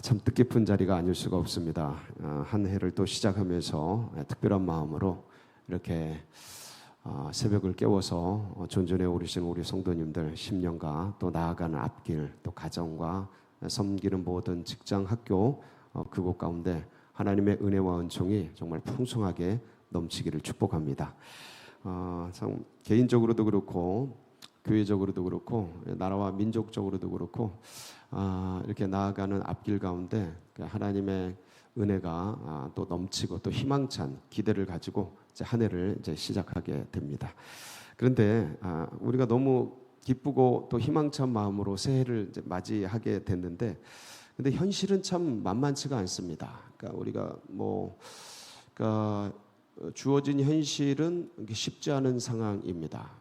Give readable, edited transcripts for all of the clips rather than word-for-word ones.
참 뜻깊은 자리가 아닐 수가 없습니다. 한 해를 또 시작하면서 특별한 마음으로 이렇게 새벽을 깨워서 존전해 오르신 우리 성도님들 10년가 또 나아가는 앞길, 또 가정과 섬기는 모든 직장, 학교 그곳 가운데 하나님의 은혜와 은총이 정말 풍성하게 넘치기를 축복합니다. 참 개인적으로도 그렇고 교회적으로도 그렇고 나라와 민족적으로도 그렇고 이렇게 나아가는 앞길 가운데 하나님의 은혜가 또 넘치고 또 희망찬 기대를 가지고 이제 한 해를 이제 시작하게 됩니다. 그런데 우리가 너무 기쁘고 또 희망찬 마음으로 새해를 이제 맞이하게 됐는데, 근데 현실은 참 만만치가 않습니다. 그러니까 우리가 그러니까 주어진 현실은 쉽지 않은 상황입니다.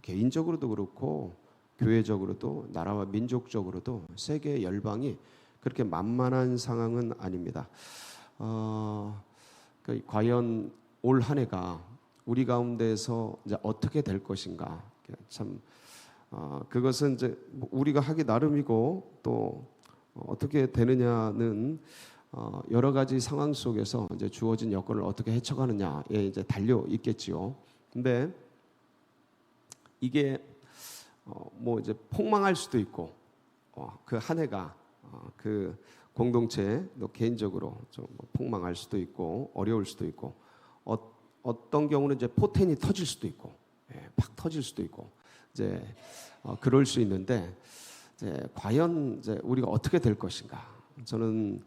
개인적으로도 그렇고 교회적으로도 나라와 민족적으로도 세계 열방이 그렇게 만만한 상황은 아닙니다. 과연 올 한 해가 우리 가운데서 이제 어떻게 될 것인가? 참 그것은 이제 우리가 하기 나름이고 또 어떻게 되느냐는 여러 가지 상황 속에서 이제 주어진 여건을 어떻게 헤쳐가느냐에 이제 달려 있겠지요. 근데 이게 이제 폭망할 수도 있고 그 한 해가 그 공동체 또 개인적으로 좀 폭망할 수도 있고 어려울 수도 있고 어떤 경우는 이제 포텐이 터질 수도 있고 팍 터질 수도 있고 이제 그럴 수 있는데 이제 과연 이제 우리가 어떻게 될 것인가? 저는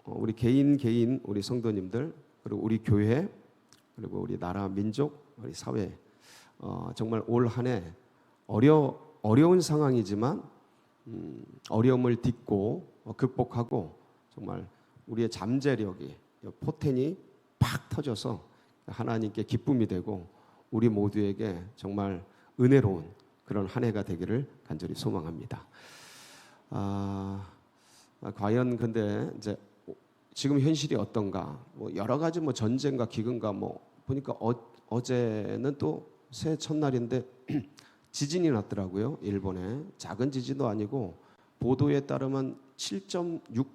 우리 개인 우리 성도님들 그리고 우리 교회 그리고 우리 나라 민족 우리 사회 정말 올 한 해 어려운 상황이지만 어려움을 딛고 극복하고 정말 우리의 잠재력이 포텐이 팍 터져서 하나님께 기쁨이 되고 우리 모두에게 정말 은혜로운 그런 한 해가 되기를 간절히 소망합니다. 과연 근데 이제 지금 현실이 어떤가? 여러 가지 전쟁과 기근과 보니까 어제는 또 새해 첫날인데 지진이 났더라고요. 일본에 작은 지진도 아니고 보도에 따르면 7.6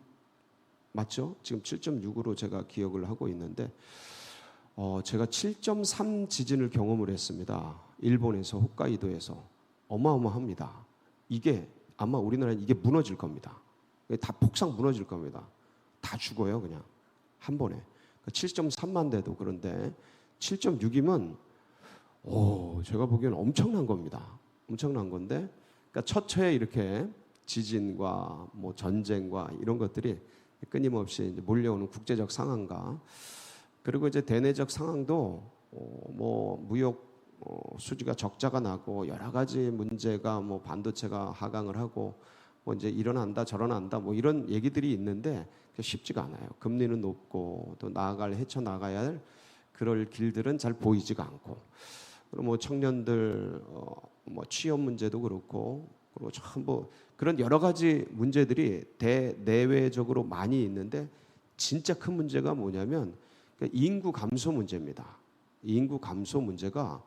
맞죠? 지금 7.6으로 제가 기억을 하고 있는데 제가 7.3 지진을 경험을 했습니다. 일본에서 홋카이도에서 어마어마합니다. 이게 아마 우리나라는 이게 무너질 겁니다. 다 폭삭 무너질 겁니다. 다 죽어요 그냥 한 번에. 7.3만 대도 그런데 7.6이면 제가 보기에는 엄청난 겁니다. 엄청난 건데, 그러니까 처처에 이렇게 지진과 전쟁과 이런 것들이 끊임없이 이제 몰려오는 국제적 상황과 그리고 이제 대내적 상황도 무역 수지가 적자가 나고 여러 가지 문제가 반도체가 하강을 하고 이제 일어난다 저러난다 이런 얘기들이 있는데 쉽지가 않아요. 금리는 높고 또 헤쳐나가야 할 그럴 길들은 잘 보이지가 않고 그리고 청년들 취업 문제도 그렇고 그리고 참 그런 여러 가지 문제들이 대내외적으로 많이 있는데 진짜 큰 문제가 뭐냐면 인구 감소 문제입니다. 인구 감소 문제가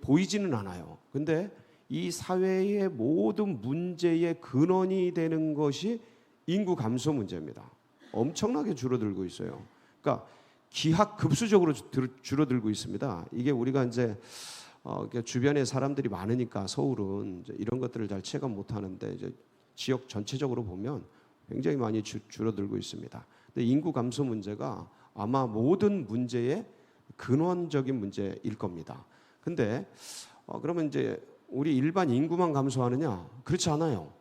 보이지는 않아요. 근데 이 사회의 모든 문제의 근원이 되는 것이 인구 감소 문제입니다. 엄청나게 줄어들고 있어요. 그러니까 기하급수적으로 줄어들고 있습니다. 이게 우리가 이제 주변에 사람들이 많으니까 서울은 이제 이런 것들을 잘 체감 못하는데 이제 지역 전체적으로 보면 굉장히 많이 줄어들고 있습니다. 근데 인구 감소 문제가 아마 모든 문제의 근원적인 문제일 겁니다. 근데 그러면 이제 우리 일반 인구만 감소하느냐? 그렇지 않아요.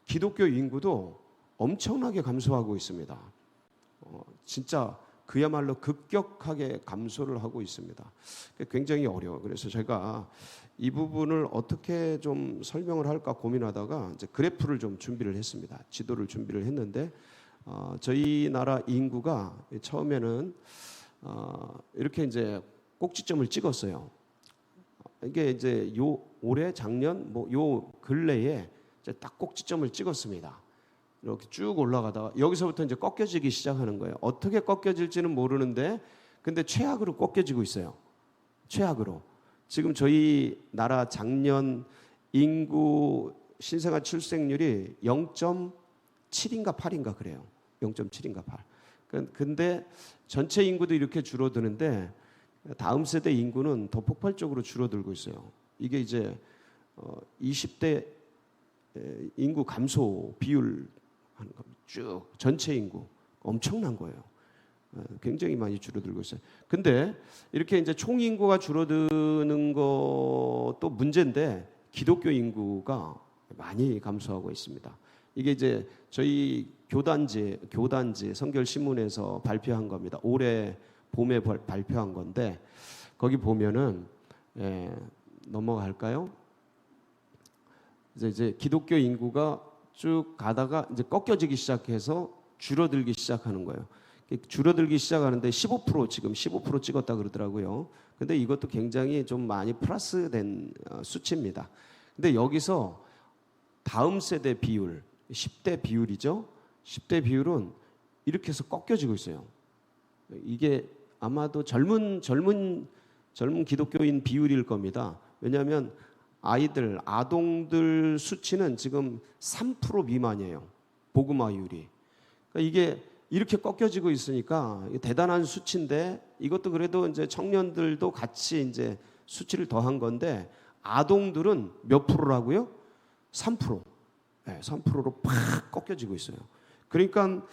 기독교 인구도 엄청나게 감소하고 있습니다. 진짜 그야말로 급격하게 감소를 하고 있습니다. 굉장히 어려워요. 그래서 제가 이 부분을 어떻게 좀 설명을 할까 고민하다가 이제 그래프를 좀 준비를 했습니다. 지도를 준비를 했는데 저희 나라 인구가 처음에는 이렇게 이제 꼭지점을 찍었어요. 이게 이제 올해 작년 요 근래에 이제 딱 꼭지점을 찍었습니다. 이렇게 쭉 올라가다가 여기서부터 이제 꺾여지기 시작하는 거예요. 어떻게 꺾여질지는 모르는데 근데 최악으로 꺾여지고 있어요. 최악으로. 지금 저희 나라 작년 인구 신생아 출생률이 0.7인가 8인가 그래요. 0.7인가 8. 근데 전체 인구도 이렇게 줄어드는데 다음 세대 인구는 더 폭발적으로 줄어들고 있어요. 이게 이제 20대 인구 감소 비율 하는 겁니다. 쭉 전체 인구 엄청난 거예요. 굉장히 많이 줄어들고 있어요. 근데 이렇게 이제 총 인구가 줄어드는 것도 문제인데 기독교 인구가 많이 감소하고 있습니다. 이게 이제 저희 교단지 성결 신문에서 발표한 겁니다. 올해 봄에 발표한 건데 거기 보면은 넘어갈까요? 이제 기독교 인구가 쭉 가다가 이제 꺾여지기 시작해서 줄어들기 시작하는 거예요. 줄어들기 시작하는데 15% 지금 15% 찍었다 그러더라고요. 근데 이것도 굉장히 좀 많이 플러스된 수치입니다. 근데 여기서 다음 세대 비율 10대 비율이죠. 10대 비율은 이렇게 해서 꺾여지고 있어요. 이게 아마도 젊은 기독교인 비율일 겁니다. 왜냐하면 아동들 수치는 지금 3% 미만이에요. 복음화율이. 그러니까 이게 이렇게 꺾여지고 있으니까 대단한 수치인데 이것도 그래도 이제 청년들도 같이 이제 수치를 더한 건데 아동들은 몇 프로라고요? 3%. 네, 3%로 팍 꺾여지고 있어요. 그러니까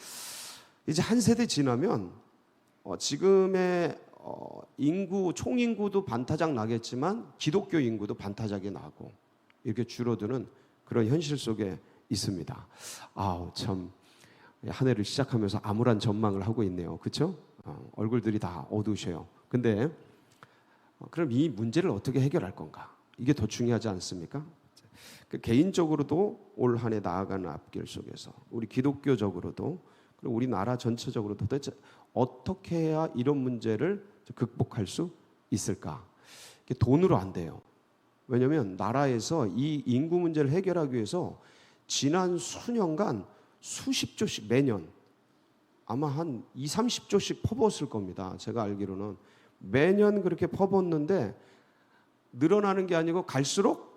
이제 한 세대 지나면 지금의 인구 총 인구도 반타작 나겠지만 기독교 인구도 반타작이 나고 이렇게 줄어드는 그런 현실 속에 있습니다. 아우 참 한 해를 시작하면서 암울한 전망을 하고 있네요. 그렇죠? 얼굴들이 다 어두우셔요. 근데 그럼 이 문제를 어떻게 해결할 건가? 이게 더 중요하지 않습니까? 개인적으로도 올 한 해 나아가는 앞길 속에서 우리 기독교적으로도 그리고 우리나라 전체적으로도 도대체 어떻게 해야 이런 문제를 극복할 수 있을까? 이게 돈으로 안 돼요. 왜냐하면 나라에서 이 인구 문제를 해결하기 위해서 지난 수년간 수십 조씩 매년 아마 한 2, 30조씩 퍼부었을 겁니다. 제가 알기로는 매년 그렇게 퍼붓는데 늘어나는 게 아니고 갈수록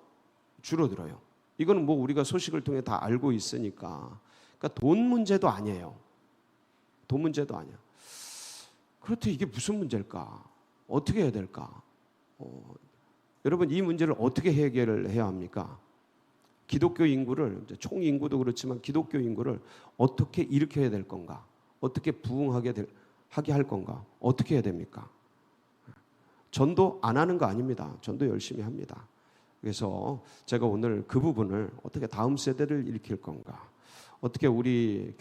줄어들어요. 이거는 뭐 우리가 소식을 통해 다 알고 있으니까. 그러니까 돈 문제도 아니에요. 돈 문제도 아니야. 그렇다면 이게 무슨 문제일까? 어떻게 해야 될까? 여러분 이 문제를 어떻게 해결을 해야 합니까? 기독교 인구를 총 인구도 그렇지만 기독교 인구를 어떻게 일으켜야 될 건가? 어떻게 부흥하게 할 건가? 어떻게 해야 됩니까? 전도 안 하는 거 아닙니다. 전도 열심히 합니다. 그래서 제가 오늘 그 부분을 어떻게 다음 세대를 일으킬 건가? 어떻게 우리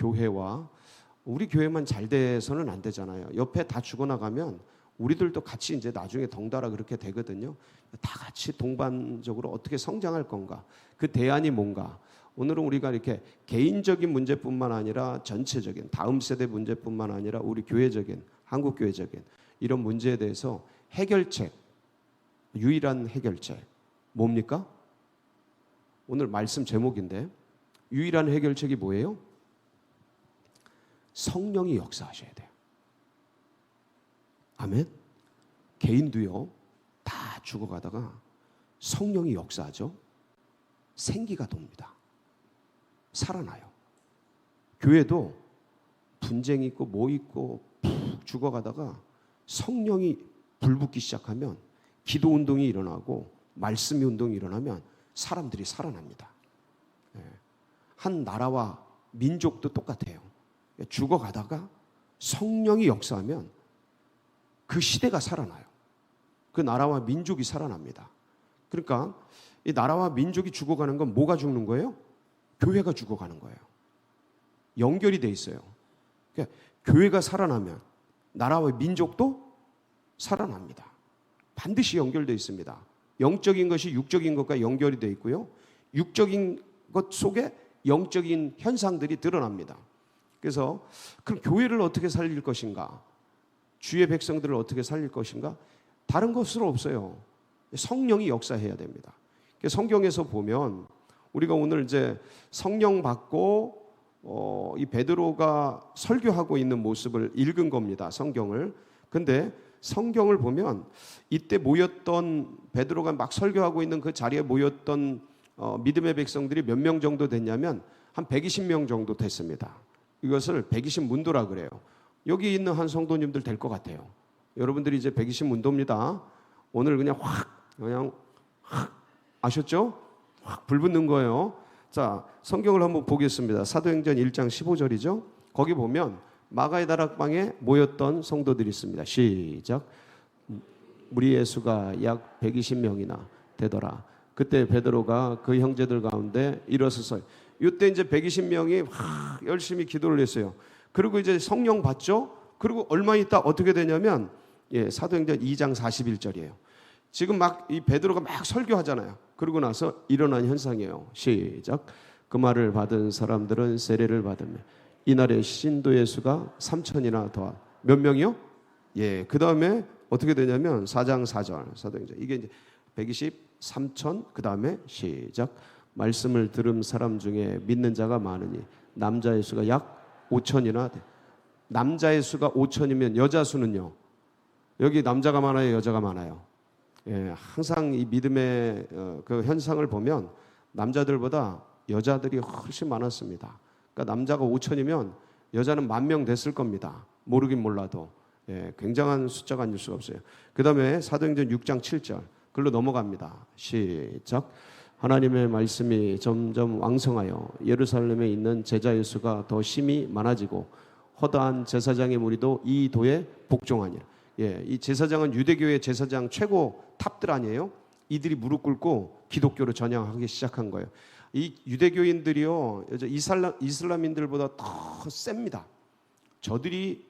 교회만 잘 돼서는 안 되잖아요. 옆에 다 죽어나가면 우리들도 같이 이제 나중에 덩달아 그렇게 되거든요. 다 같이 동반적으로 어떻게 성장할 건가? 그 대안이 뭔가? 오늘은 우리가 이렇게 개인적인 문제뿐만 아니라 전체적인 다음 세대 문제뿐만 아니라 우리 교회적인 한국 교회적인 이런 문제에 대해서 해결책, 유일한 해결책 뭡니까? 오늘 말씀 제목인데 유일한 해결책이 뭐예요? 성령이 역사하셔야 돼요. 아멘. 개인도요 다 죽어가다가 성령이 역사하죠. 생기가 돕니다. 살아나요. 교회도 분쟁 있고 뭐 있고 푹 죽어가다가 성령이 불붙기 시작하면 기도 운동이 일어나고 말씀의 운동이 일어나면 사람들이 살아납니다. 한 나라와 민족도 똑같아요. 죽어가다가 성령이 역사하면 그 시대가 살아나요. 그 나라와 민족이 살아납니다. 그러니까 이 나라와 민족이 죽어가는 건 뭐가 죽는 거예요? 교회가 죽어가는 거예요. 연결이 돼 있어요. 그러니까 교회가 살아나면 나라와 민족도 살아납니다. 반드시 연결되어 있습니다. 영적인 것이 육적인 것과 연결이 되어 있고요. 육적인 것 속에 영적인 현상들이 드러납니다. 그래서 그럼 교회를 어떻게 살릴 것인가? 주의 백성들을 어떻게 살릴 것인가? 다른 것으로 없어요. 성령이 역사해야 됩니다. 성경에서 보면 우리가 오늘 이제 성령 받고 이 베드로가 설교하고 있는 모습을 읽은 겁니다. 성경을. 근데 성경을 보면 이때 모였던 베드로가 막 설교하고 있는 그 자리에 모였던 믿음의 백성들이 몇 명 정도 됐냐면 한 120명 정도 됐습니다. 이것을 120 문도라 그래요. 여기 있는 한 성도님들 될 것 같아요. 여러분들이 이제 120 문도입니다. 오늘 그냥 확 아셨죠? 확 불붙는 거예요. 자, 성경을 한번 보겠습니다. 사도행전 1장 15절이죠. 거기 보면 마가의 다락방에 모였던 성도들이 있습니다. 시작. 무리의 수가 약 120명이나 되더라. 그때 베드로가 그 형제들 가운데 일어서서, 이때 이제 120명이 열심히 기도를 했어요. 그리고 이제 성령 받죠. 그리고 얼마 있다 어떻게 되냐면, 사도행전 2장 41절이에요. 지금 막 이 베드로가 막 설교하잖아요. 그러고 나서 일어난 현상이에요. 시작. 그 말을 받은 사람들은 세례를 받으며 이날에 신도의 수가 3천이나 더하. 몇 명이요? 그 다음에 어떻게 되냐면 4장 4절 사도행전, 이게 이제 120, 3천, 그 다음에 시작. 말씀을 들은 사람 중에 믿는 자가 많으니 남자의 수가 약 5천이나 돼. 남자의 수가 5천이면 여자 수는요? 여기 남자가 많아요, 여자가 많아요? 항상 이 믿음의 그 현상을 보면 남자들보다 여자들이 훨씬 많았습니다. 그러니까 남자가 5천이면 여자는 10,000명 됐을 겁니다. 모르긴 몰라도. 굉장한 숫자가 아닐 수가 없어요. 그 다음에 사도행전 6장 7절 글로 넘어갑니다. 시작. 하나님의 말씀이 점점 왕성하여 예루살렘에 있는 제자의 수가 더 심히 많아지고 허다한 제사장의 무리도 이 도에 복종하니라. 이 제사장은 유대교의 제사장 최고 탑들 아니에요? 이들이 무릎 꿇고 기독교로 전향하기 시작한 거예요. 이 유대교인들이요, 이슬람인들보다 더 셉니다. 저들이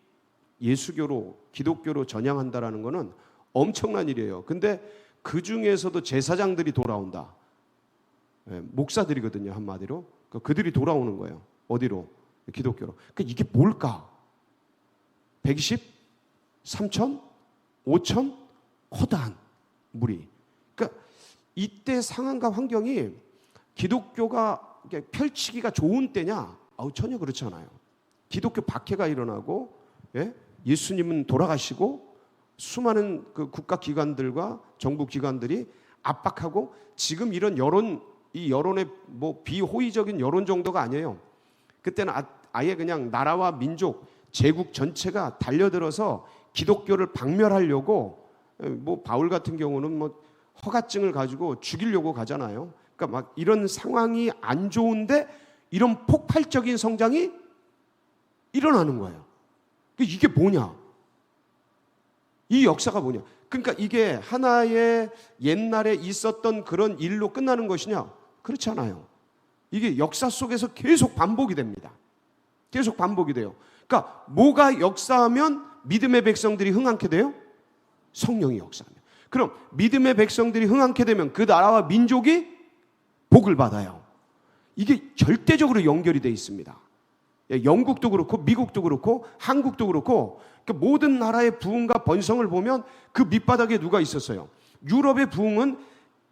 예수교로 기독교로 전향한다라는 것은 엄청난 일이에요. 근데 그 중에서도 제사장들이 돌아온다. 목사들이거든요, 한마디로. 그들이 돌아오는 거예요. 어디로? 기독교로. 그러니까 이게 뭘까? 120? 3천? 5천? 허다한 무리. 그러니까 이때 상황과 환경이 기독교가 펼치기가 좋은 때냐? 전혀 그렇지 않아요. 기독교 박해가 일어나고, 예수님은 돌아가시고 수많은 그 국가 기관들과 정부 기관들이 압박하고, 지금 이런 이 여론의 뭐 비호의적인 여론 정도가 아니에요. 그때는 아예 그냥 나라와 민족, 제국 전체가 달려들어서 기독교를 박멸하려고, 뭐 바울 같은 경우는 뭐 허가증을 가지고 죽이려고 가잖아요. 그러니까 막 이런 상황이 안 좋은데 이런 폭발적인 성장이 일어나는 거예요. 이게 뭐냐? 이 역사가 뭐냐? 그러니까 이게 하나의 옛날에 있었던 그런 일로 끝나는 것이냐? 그렇지 않아요. 이게 역사 속에서 계속 반복이 됩니다. 계속 반복이 돼요. 그러니까 뭐가 역사하면 믿음의 백성들이 흥황케 돼요? 성령이 역사하면. 그럼 믿음의 백성들이 흥황케 되면 그 나라와 민족이 복을 받아요. 이게 절대적으로 연결이 되어 있습니다. 영국도 그렇고 미국도 그렇고 한국도 그렇고, 그러니까 모든 나라의 부흥과 번성을 보면 그 밑바닥에 누가 있었어요? 유럽의 부흥은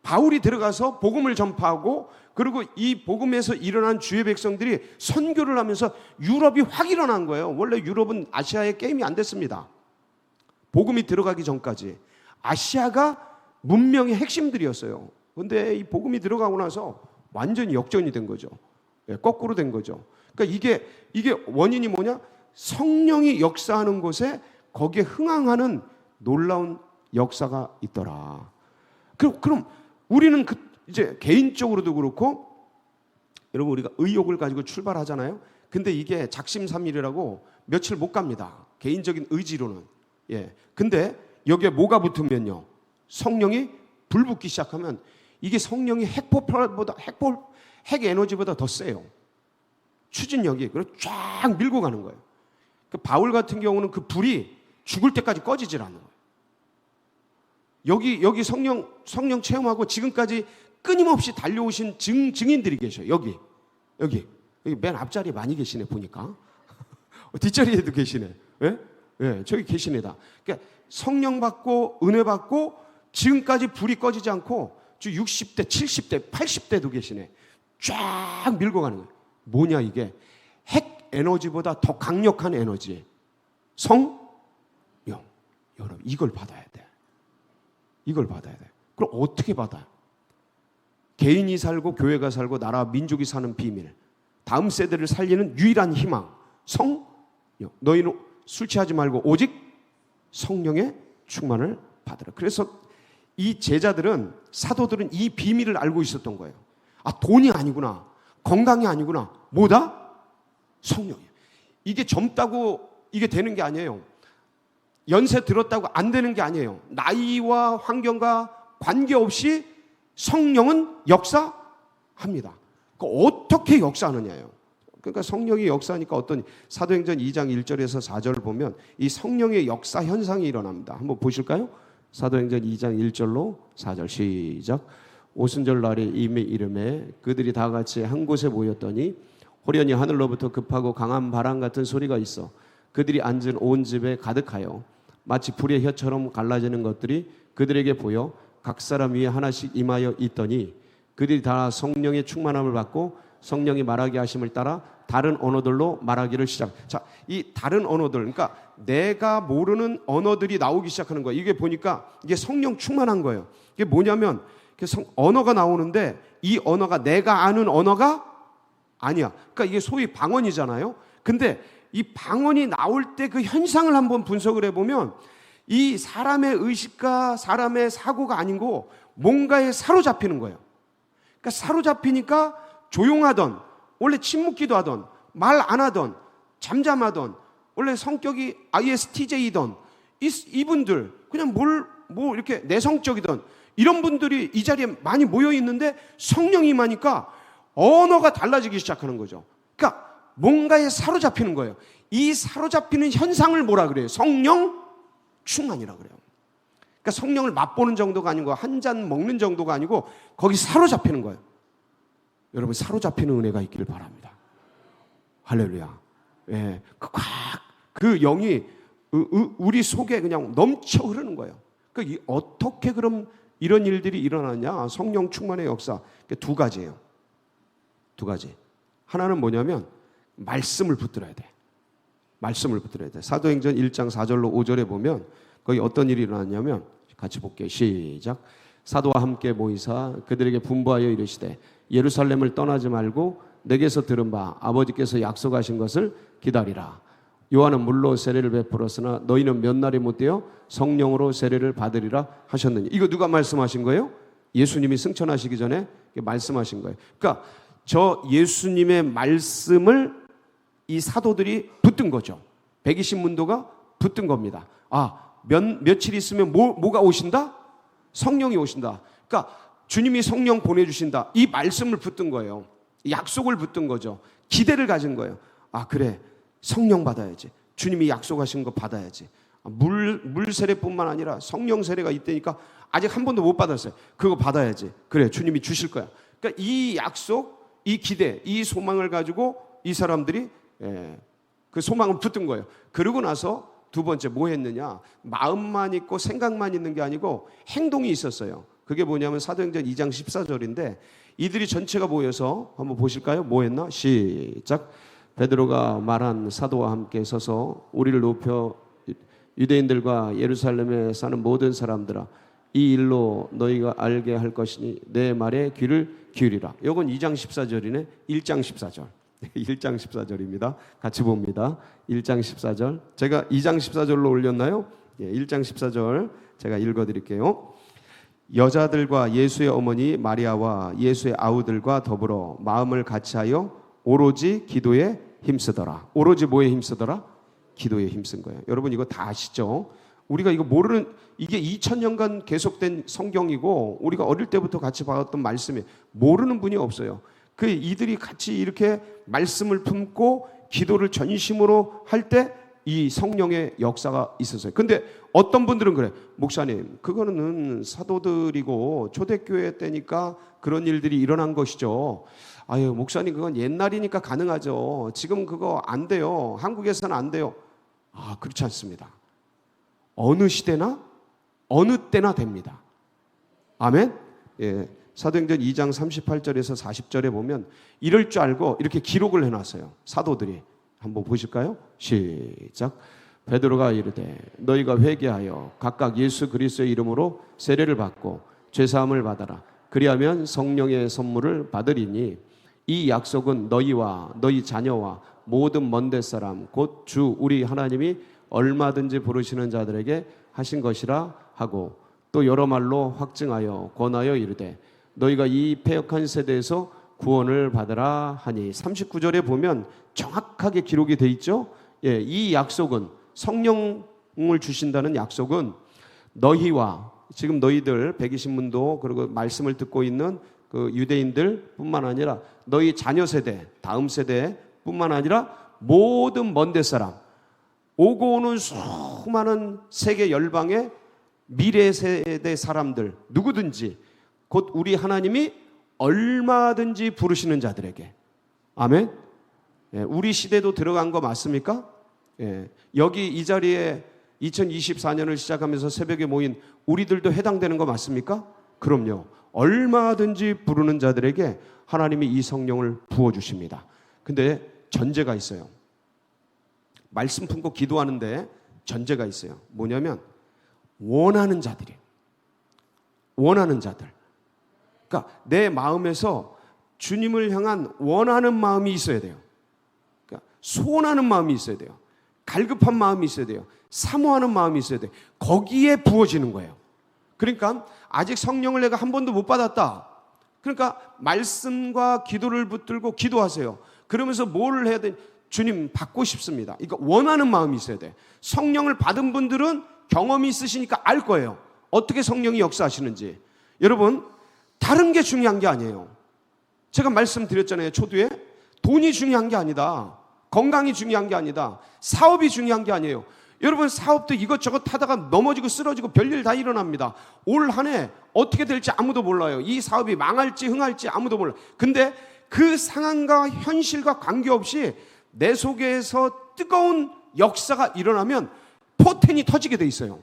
바울이 들어가서 복음을 전파하고, 그리고 이 복음에서 일어난 주의 백성들이 선교를 하면서 유럽이 확 일어난 거예요. 원래 유럽은 아시아의 게임이 안 됐습니다. 복음이 들어가기 전까지 아시아가 문명의 핵심들이었어요. 그런데 이 복음이 들어가고 나서 완전히 역전이 된 거죠. 거꾸로 된 거죠. 그러니까 이게 원인이 뭐냐? 성령이 역사하는 곳에 거기에 흥황하는 놀라운 역사가 있더라. 그럼 우리는 이제 개인적으로도 그렇고, 여러분 우리가 의욕을 가지고 출발하잖아요. 근데 이게 작심삼일이라고 며칠 못 갑니다. 개인적인 의지로는. 근데 여기에 뭐가 붙으면요, 성령이 불붙기 시작하면 이게 성령이 핵 에너지보다 더 세요. 추진력이. 그래서 쫙 밀고 가는 거예요. 그 바울 같은 경우는 그 불이 죽을 때까지 꺼지질 않는 거예요. 여기 성령 체험하고 지금까지 끊임없이 달려오신 증인들이 계셔요. 여기 맨 앞자리에 많이 계시네 보니까. 뒷자리에도 계시네. 저기 계시네다. 그러니까 성령 받고 은혜 받고 지금까지 불이 꺼지지 않고 60대, 70대, 80대도 계시네. 쫙 밀고 가는 거예요. 뭐냐 이게? 핵 에너지보다 더 강력한 에너지. 성령. 여러분 이걸 받아야 돼. 이걸 받아야 돼. 그럼 어떻게 받아요? 개인이 살고 교회가 살고 나라 민족이 사는 비밀, 다음 세대를 살리는 유일한 희망, 성령. 너희는 술 취하지 말고 오직 성령의 충만을 받으라. 그래서 이 제자들은, 사도들은 이 비밀을 알고 있었던 거예요. 아, 돈이 아니구나, 건강이 아니구나, 뭐다? 성령이에요. 이게 젊다고 이게 되는 게 아니에요. 연세 들었다고 안 되는 게 아니에요. 나이와 환경과 관계없이 성령은 역사합니다. 어떻게 역사하느냐예요. 그러니까 성령이 역사하니까 어떤, 사도행전 2장 1절에서 4절을 보면 이 성령의 역사 현상이 일어납니다. 한번 보실까요? 사도행전 2장 1절로 4절 시작. 오순절 날에 이미 이름에 그들이 다 같이 한 곳에 모였더니 호련히 하늘로부터 급하고 강한 바람 같은 소리가 있어 그들이 앉은 온 집에 가득하여 마치 불의 혀처럼 갈라지는 것들이 그들에게 보여 각 사람 위에 하나씩 임하여 있더니 그들이 다 성령의 충만함을 받고 성령이 말하게 하심을 따라 다른 언어들로 말하기를 시작. 자, 이 다른 언어들, 그러니까 내가 모르는 언어들이 나오기 시작하는 거예요. 이게 보니까 이게 성령 충만한 거예요. 이게 뭐냐면 언어가 나오는데 이 언어가 내가 아는 언어가 아니야. 그러니까 이게 소위 방언이잖아요. 근데 이 방언이 나올 때 그 현상을 한번 분석을 해보면 이 사람의 의식과 사람의 사고가 아니고 뭔가에 사로잡히는 거예요. 그러니까 사로잡히니까 조용하던, 원래 침묵기도 하던, 말 안 하던, 잠잠하던, 원래 성격이 ISTJ던 이분들, 그냥 뭐 이렇게 내성적이던 이런 분들이 이 자리에 많이 모여 있는데 성령이 임하니까 언어가 달라지기 시작하는 거죠. 그러니까 뭔가에 사로잡히는 거예요. 이 사로잡히는 현상을 뭐라 그래요? 성령 충만이라 그래요. 그러니까 성령을 맛보는 정도가 아니고 한 잔 먹는 정도가 아니고 거기 사로잡히는 거예요. 여러분, 사로잡히는 은혜가 있기를 바랍니다. 할렐루야. 예, 그 영이 우리 속에 그냥 넘쳐 흐르는 거예요. 그러니까 어떻게 그럼 이런 일들이 일어나냐? 성령 충만의 역사 두 가지예요. 두 가지. 하나는 뭐냐면 말씀을 붙들어야 돼. 말씀을 붙들어야 돼. 사도행전 1장 4절로 5절에 보면 거기 어떤 일이 일어났냐면, 같이 볼게요. 시작. 사도와 함께 모이사 그들에게 분부하여 이르시되 예루살렘을 떠나지 말고 내게서 들은 바 아버지께서 약속하신 것을 기다리라. 요한은 물로 세례를 베풀었으나 너희는 몇 날이 못되어 성령으로 세례를 받으리라 하셨느니. 이거 누가 말씀하신 거예요? 예수님이 승천하시기 전에 말씀하신 거예요. 그러니까 저 예수님의 말씀을 이 사도들이 붙든 거죠. 120문도가 붙든 겁니다. 아, 며칠 있으면 뭐가 오신다? 성령이 오신다. 그러니까 주님이 성령 보내주신다. 이 말씀을 붙든 거예요. 약속을 붙든 거죠. 기대를 가진 거예요. 아, 그래, 성령 받아야지. 주님이 약속하신 거 받아야지. 물 세례뿐만 아니라 성령 세례가 있다니까 아직 한 번도 못 받았어요. 그거 받아야지. 그래, 주님이 주실 거야. 그러니까 이 약속, 이 기대, 이 소망을 가지고 이 사람들이 그 소망을 붙든 거예요. 그러고 나서 두 번째 뭐 했느냐? 마음만 있고 생각만 있는 게 아니고 행동이 있었어요. 그게 뭐냐면 사도행전 2장 14절인데 이들이 전체가 모여서 한번 보실까요? 뭐 했나? 시작. 베드로가 말한 사도와 함께 서서 우리를 높여 유대인들과 예루살렘에 사는 모든 사람들아, 이 일로 너희가 알게 할 것이니 내 말에 귀를 기울이라. 이건 2장 14절이네. 1장 14절. 1장 14절입니다. 같이 봅니다. 1장 14절. 제가 2장 14절로 올렸나요? 1장 14절 제가 읽어드릴게요. 여자들과 예수의 어머니 마리아와 예수의 아우들과 더불어 마음을 같이하여 오로지 기도에 힘쓰더라. 오로지 뭐에 힘쓰더라? 기도에 힘쓴 거예요. 여러분 이거 다 아시죠? 우리가 이거 모르는, 이게 2000년간 계속된 성경이고 우리가 어릴 때부터 같이 봐왔던 말씀이 모르는 분이 없어요. 그 이들이 같이 이렇게 말씀을 품고 기도를 전심으로 할 때 이 성령의 역사가 있었어요. 근데 어떤 분들은 그래, 목사님 그거는 사도들이고 초대교회 때니까 그런 일들이 일어난 것이죠. 아유 목사님 그건 옛날이니까 가능하죠. 지금 그거 안 돼요. 한국에서는 안 돼요. 아, 그렇지 않습니다. 어느 시대나 어느 때나 됩니다. 아멘. 예. 사도행전 2장 38절에서 40절에 보면 이럴 줄 알고 이렇게 기록을 해놨어요. 사도들이. 한번 보실까요? 시작. 베드로가 이르되 너희가 회개하여 각각 예수 그리스도의 이름으로 세례를 받고 죄사함을 받아라. 그리하면 성령의 선물을 받으리니 이 약속은 너희와 너희 자녀와 모든 먼데 사람 곧 주 우리 하나님이 얼마든지 부르시는 자들에게 하신 것이라 하고 또 여러 말로 확증하여 권하여 이르되 너희가 이 패역한 세대에서 구원을 받으라 하니 39절에 보면 정확하게 기록이 돼 있죠. 예, 이 약속은 성령을 주신다는 약속은 너희와 지금 너희들 120문도 그리고 말씀을 듣고 있는 그 유대인들 뿐만 아니라 너희 자녀 세대 다음 세대 뿐만 아니라 모든 먼데 사람 오고 오는 수많은 세계 열방의 미래 세대 사람들 누구든지 곧 우리 하나님이 얼마든지 부르시는 자들에게 아멘. 예, 우리 시대도 들어간 거 맞습니까? 예, 여기 이 자리에 2024년을 시작하면서 새벽에 모인 우리들도 해당되는 거 맞습니까? 그럼요. 얼마든지 부르는 자들에게 하나님이 이 성령을 부어주십니다. 근데 전제가 있어요. 말씀 품고 기도하는데 전제가 있어요. 뭐냐면 원하는 자들이에요. 원하는 자들. 그러니까 내 마음에서 주님을 향한 원하는 마음이 있어야 돼요. 그러니까 소원하는 마음이 있어야 돼요. 갈급한 마음이 있어야 돼요. 사모하는 마음이 있어야 돼요. 거기에 부어지는 거예요. 그러니까 아직 성령을 내가 한 번도 못 받았다. 그러니까 말씀과 기도를 붙들고 기도하세요. 그러면서 뭘 해야 돼? 주님 받고 싶습니다. 그러니까 원하는 마음이 있어야 돼. 성령을 받은 분들은 경험이 있으시니까 알 거예요. 어떻게 성령이 역사하시는지. 여러분 다른 게 중요한 게 아니에요. 제가 말씀드렸잖아요. 초두에 돈이 중요한 게 아니다. 건강이 중요한 게 아니다. 사업이 중요한 게 아니에요. 여러분 사업도 이것저것 하다가 넘어지고 쓰러지고 별일 다 일어납니다. 올 한 해 어떻게 될지 아무도 몰라요. 이 사업이 망할지 흥할지 아무도 몰라요. 근데 그 상황과 현실과 관계없이 내 속에서 뜨거운 역사가 일어나면 포텐이 터지게 돼 있어요.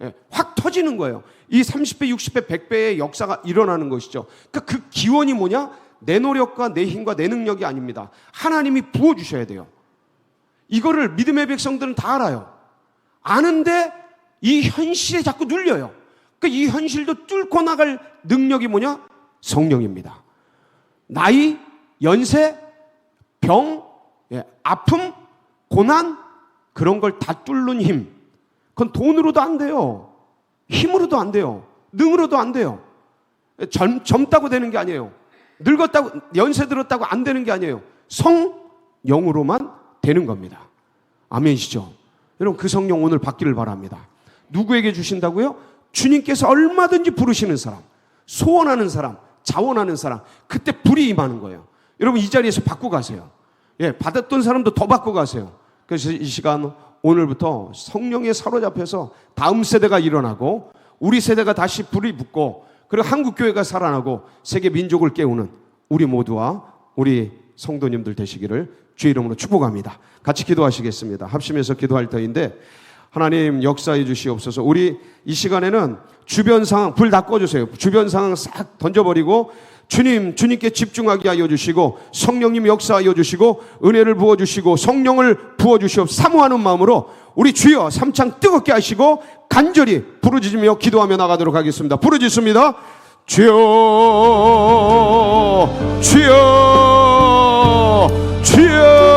예, 확 터지는 거예요. 이 30배, 60배, 100배의 역사가 일어나는 것이죠. 그러니까 그 기원이 뭐냐? 내 노력과 내 힘과 내 능력이 아닙니다. 하나님이 부어주셔야 돼요. 이거를 믿음의 백성들은 다 알아요. 아는데 이 현실에 자꾸 눌려요. 그러니까 이 현실도 뚫고 나갈 능력이 뭐냐? 성령입니다. 나이, 연세, 병, 아픔, 고난 그런 걸 다 뚫는 힘. 그건 돈으로도 안 돼요. 힘으로도 안 돼요. 능으로도 안 돼요. 젊다고 되는 게 아니에요. 늙었다고 연세 들었다고 안 되는 게 아니에요. 성령으로만 되는 겁니다. 아멘이시죠? 여러분 그 성령 오늘 받기를 바랍니다. 누구에게 주신다고요? 주님께서 얼마든지 부르시는 사람, 소원하는 사람, 자원하는 사람, 그때 불이 임하는 거예요. 여러분 이 자리에서 받고 가세요. 예, 받았던 사람도 더 받고 가세요. 그래서 이 시간 오늘부터 성령에 사로잡혀서 다음 세대가 일어나고 우리 세대가 다시 불이 붙고 그리고 한국교회가 살아나고 세계 민족을 깨우는 우리 모두와 우리 성도님들 되시기를 주의 이름으로 축복합니다. 같이 기도하시겠습니다. 합심해서 기도할 터인데 하나님 역사해 주시옵소서. 우리 이 시간에는 주변 상황 불 다 꺼주세요. 주변 상황 싹 던져버리고 주님께 집중하게 하여 주시고 성령님 역사하여 주시고 은혜를 부어주시고 성령을 부어주시옵소서. 사모하는 마음으로 우리 주여 삼창 뜨겁게 하시고 간절히 부르짖으며 기도하며 나가도록 하겠습니다. 부르짖습니다. 주여 주여 주여